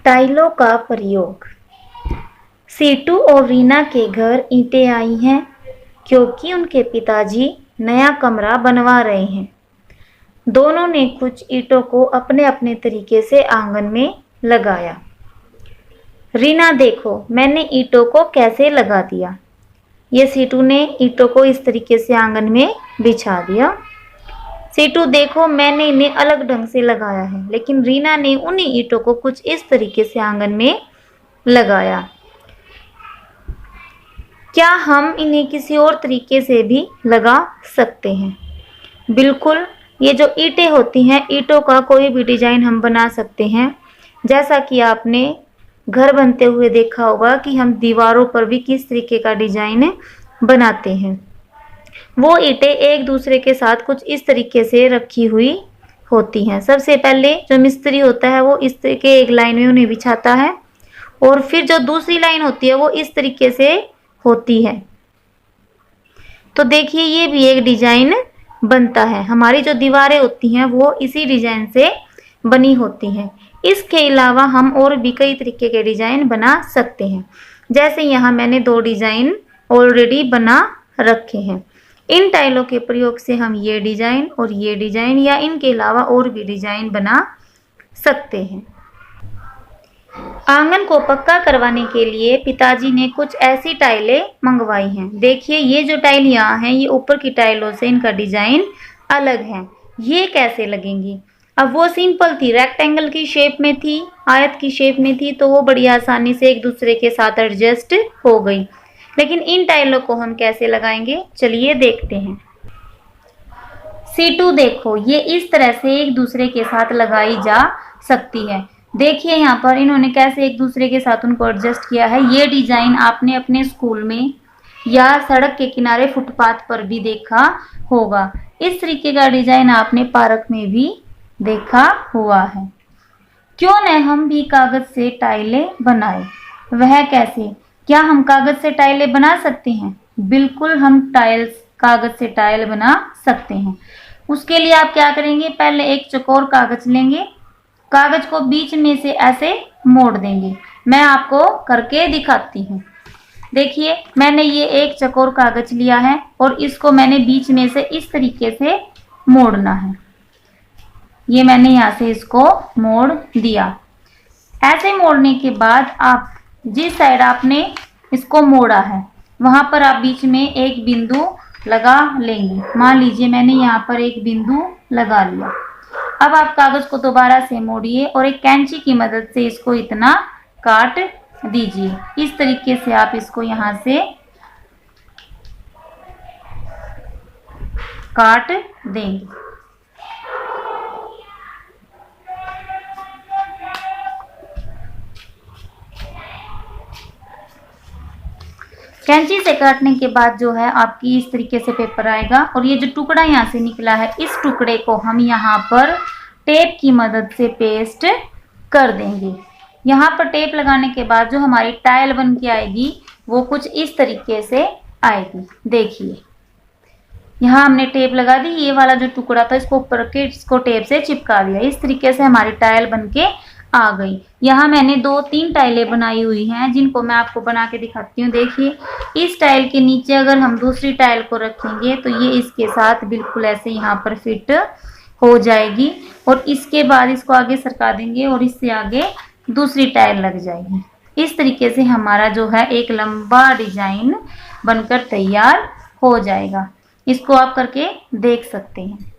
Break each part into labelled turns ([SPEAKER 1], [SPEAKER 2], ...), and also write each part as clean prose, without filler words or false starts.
[SPEAKER 1] टाइलों का प्रयोग। सीटू और रीना के घर ईंटें आई हैं क्योंकि उनके पिताजी नया कमरा बनवा रहे हैं। दोनों ने कुछ ईंटों को अपने अपने तरीके से आंगन में लगाया। रीना देखो, मैंने ईंटों को कैसे लगा दिया। ये सीटू ने ईंटों को इस तरीके से आंगन में बिछा दिया। सीटू देखो, मैंने इन्हें अलग ढंग से लगाया है, लेकिन रीना ने उन्हीं ईंटों को कुछ इस तरीके से आंगन में लगाया। क्या हम इन्हें किसी और तरीके से भी लगा सकते हैं? बिल्कुल, ये जो ईंटें होती हैं, ईंटों का कोई भी डिजाइन हम बना सकते हैं। जैसा कि आपने घर बनते हुए देखा होगा कि हम दीवारों पर भी किस तरीके का डिजाइन बनाते हैं। वो ईंटें एक दूसरे के साथ कुछ इस तरीके से रखी हुई होती हैं। सबसे पहले जो मिस्त्री होता है वो इस तरीके एक लाइन में उन्हें बिछाता है, और फिर जो दूसरी लाइन होती है वो इस तरीके से होती है। तो देखिए, ये भी एक डिजाइन बनता है। हमारी जो दीवारें होती हैं वो इसी डिजाइन से बनी होती हैं। इसके अलावा हम और भी कई तरीके के डिजाइन बना सकते हैं। जैसे यहाँ मैंने 2 डिजाइन ऑलरेडी बना रखे हैं। इन टाइलों के प्रयोग से हम ये डिजाइन और ये डिजाइन या इनके अलावा और भी डिजाइन बना सकते हैं। आंगन को पक्का करवाने के लिए पिताजी ने कुछ ऐसी टाइलें मंगवाई हैं। देखिए, ये जो टाइल यहाँ है, ये ऊपर की टाइलों से इनका डिजाइन अलग है। ये कैसे लगेंगी? अब वो सिंपल थी, रेक्टेंगल की शेप में थी, आयत की शेप में थी, तो वो बड़ी आसानी से एक दूसरे के साथ एडजस्ट हो गई। लेकिन इन टाइलों को हम कैसे लगाएंगे, चलिए देखते हैं। सीटू देखो, ये इस तरह से एक दूसरे के साथ लगाई जा सकती है। देखिए यहाँ पर इन्होंने कैसे एक दूसरे के साथ उनको एडजस्ट किया है। ये डिजाइन आपने अपने स्कूल में या सड़क के किनारे फुटपाथ पर भी देखा होगा। इस तरीके का डिजाइन आपने पार्क में भी देखा हुआ है। क्यों न हम भी कागज से टाइलें बनाए? वह कैसे? क्या हम कागज से टाइलें बना सकते हैं? बिल्कुल, हम कागज से टाइल बना सकते हैं। उसके लिए आप क्या करेंगे, पहले एक चौकोर कागज लेंगे, कागज को बीच में से ऐसे मोड़ देंगे। मैं आपको करके दिखाती हूँ। देखिए, मैंने ये एक चौकोर कागज लिया है और इसको मैंने बीच में से इस तरीके से मोड़ना है। ये मैंने यहाँ से इसको मोड़ दिया। ऐसे मोड़ने के बाद आप जिस साइड आपने इसको मोड़ा है वहां पर आप बीच में एक बिंदु लगा लेंगे। मान लीजिए मैंने यहाँ पर एक बिंदु लगा लिया। अब आप कागज को दोबारा से मोड़िए और एक कैंची की मदद से इसको इतना काट दीजिए। इस तरीके से आप इसको यहाँ से काट देंगे। कैंची से काटने के बाद जो है आपकी इस तरीके से पेपर आएगा, और ये जो टुकड़ा यहाँ से निकला है, इस टुकड़े को हम यहाँ पर टेप की मदद से पेस्ट कर देंगे। यहाँ पर टेप लगाने के बाद जो हमारी टाइल बन के आएगी वो कुछ इस तरीके से आएगी। देखिए, यहाँ हमने टेप लगा दी, ये वाला जो टुकड़ा था इसको ऊपर के इसको टेप से चिपका दिया। इस तरीके से हमारी टाइल बन के आ गई। यहाँ मैंने 2-3 टाइलें बनाई हुई हैं जिनको मैं आपको बना के दिखाती हूँ। देखिए, इस टाइल के नीचे अगर हम दूसरी टाइल को रखेंगे तो ये इसके साथ बिल्कुल ऐसे यहाँ पर फिट हो जाएगी, और इसके बाद इसको आगे सरका देंगे और इससे आगे दूसरी टाइल लग जाएगी। इस तरीके से हमारा जो है एक लंबा डिजाइन बनकर तैयार हो जाएगा। इसको आप करके देख सकते हैं।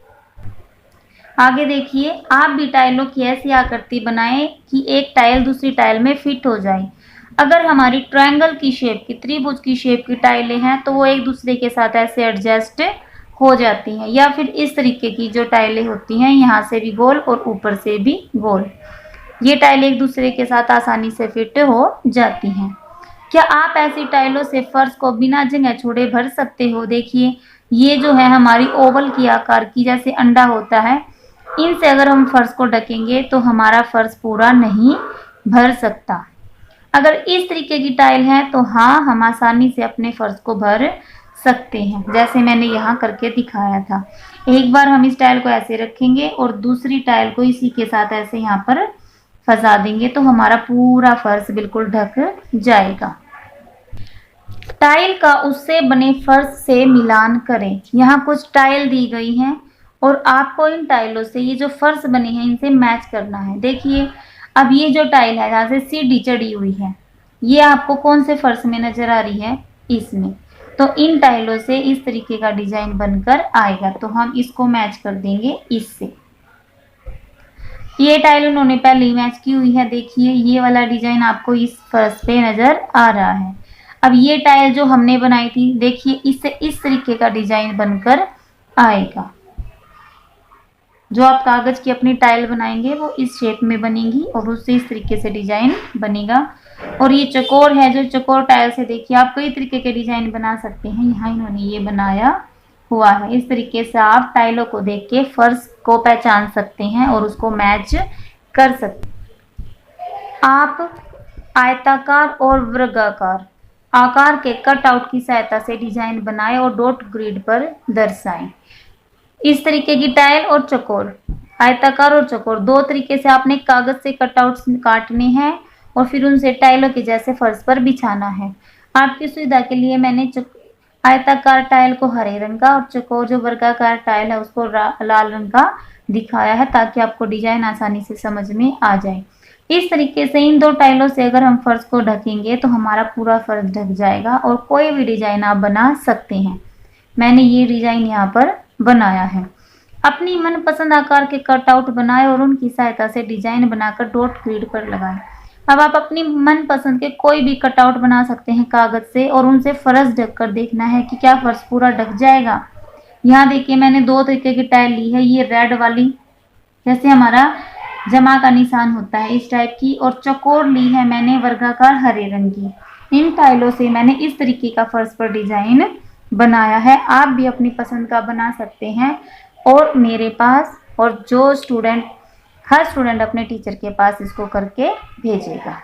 [SPEAKER 1] आगे देखिए, आप भी टाइलों की ऐसी आकृति बनाएं कि एक टाइल दूसरी टाइल में फिट हो जाए। अगर हमारी ट्रायंगल की शेप की, त्रिभुज की शेप की टाइलें हैं तो वो एक दूसरे के साथ ऐसे एडजस्ट हो जाती हैं, या फिर इस तरीके की जो टाइलें होती हैं, यहाँ से भी गोल और ऊपर से भी गोल, ये टाइलें एक दूसरे के साथ आसानी से फिट हो जाती हैं। क्या आप ऐसी टाइलों से फर्श को बिना जगह छोड़े भर सकते हो? देखिए, ये जो है हमारी ओवल की आकार की जैसे अंडा होता है, इनसे अगर हम फर्श को ढकेंगे तो हमारा फर्श पूरा नहीं भर सकता। अगर इस तरीके की टाइल है तो हाँ, हम आसानी से अपने फर्श को भर सकते हैं, जैसे मैंने यहाँ करके दिखाया था। एक बार हम इस टाइल को ऐसे रखेंगे और दूसरी टाइल को इसी के साथ ऐसे यहाँ पर फंसा देंगे तो हमारा पूरा फर्श बिल्कुल ढक जाएगा। टाइल का उससे बने फर्श से मिलान करें। यहाँ कुछ टाइल दी गई हैं और आपको इन टाइलों से ये जो फर्श बने हैं इनसे मैच करना है। देखिए अब ये जो टाइल है जहाँ से सीढ़ी चढ़ी हुई है ये आपको कौन से फर्श में नजर आ रही है, इसमें। तो इन टाइलों से इस तरीके का डिजाइन बनकर आएगा तो हम इसको मैच कर देंगे इससे। ये टाइल उन्होंने पहले ही मैच की हुई है। देखिए ये वाला डिजाइन आपको इस फर्श पे नजर आ रहा है। अब ये टाइल जो हमने बनाई थी देखिए इससे इस तरीके का डिजाइन बनकर आएगा। जो आप कागज की अपनी टाइल बनाएंगे वो इस शेप में बनेगी और उससे इस तरीके से डिजाइन बनेगा। और ये चकोर है, जो चकोर टाइल से देखिए आप कई तरीके के डिजाइन बना सकते हैं। यहाँ इन्होंने ये बनाया हुआ है। इस तरीके से आप टाइलों को देख के फर्श को पहचान सकते हैं और उसको मैच कर सकते हैं। आप आयताकार और वर्गाकार आकार के कटआउट की सहायता से डिजाइन बनाएं और डॉट ग्रिड पर दर्शाएं। इस तरीके की टाइल और चकोर, आयताकार और चकोर, दो तरीके से आपने कागज से कटआउट काटने हैं और फिर उनसे टाइलों के जैसे फर्श पर बिछाना है। आपकी सुविधा के लिए मैंने आयताकार टाइल को हरे रंग का और चकोर जो वर्गाकार टाइल है उसको लाल रंग का दिखाया है ताकि आपको डिजाइन आसानी से समझ में आ जाए। इस तरीके से इन दो टाइलों से अगर हम फर्श को ढकेंगे तो हमारा पूरा फर्श ढक जाएगा और कोई भी डिजाइन आप बना सकते हैं। मैंने ये डिजाइन यहाँ पर बनाया है। अपनी मनपसंद आकार के कटआउट बनाएं और उनकी सहायता से डिजाइन बनाकर डॉट ग्रिड पर लगाएं। अब आप अपनी मनपसंद के कोई भी कटआउट बना सकते हैं कागज से और उनसे फर्श ढककर देखना है कि क्या फर्श पूरा ढक जाएगा। यहाँ देखिए मैंने दो तरीके की टाइल ली है, ये रेड वाली जैसे हमारा जमा का निशान होता है इस टाइप की, और चकोर ली है मैंने वर्गाकार हरे रंग की। इन टाइलों से मैंने इस तरीके का फर्श पर डिजाइन बनाया है। आप भी अपनी पसंद का बना सकते हैं और मेरे पास और जो हर स्टूडेंट अपने टीचर के पास इसको करके भेजेगा।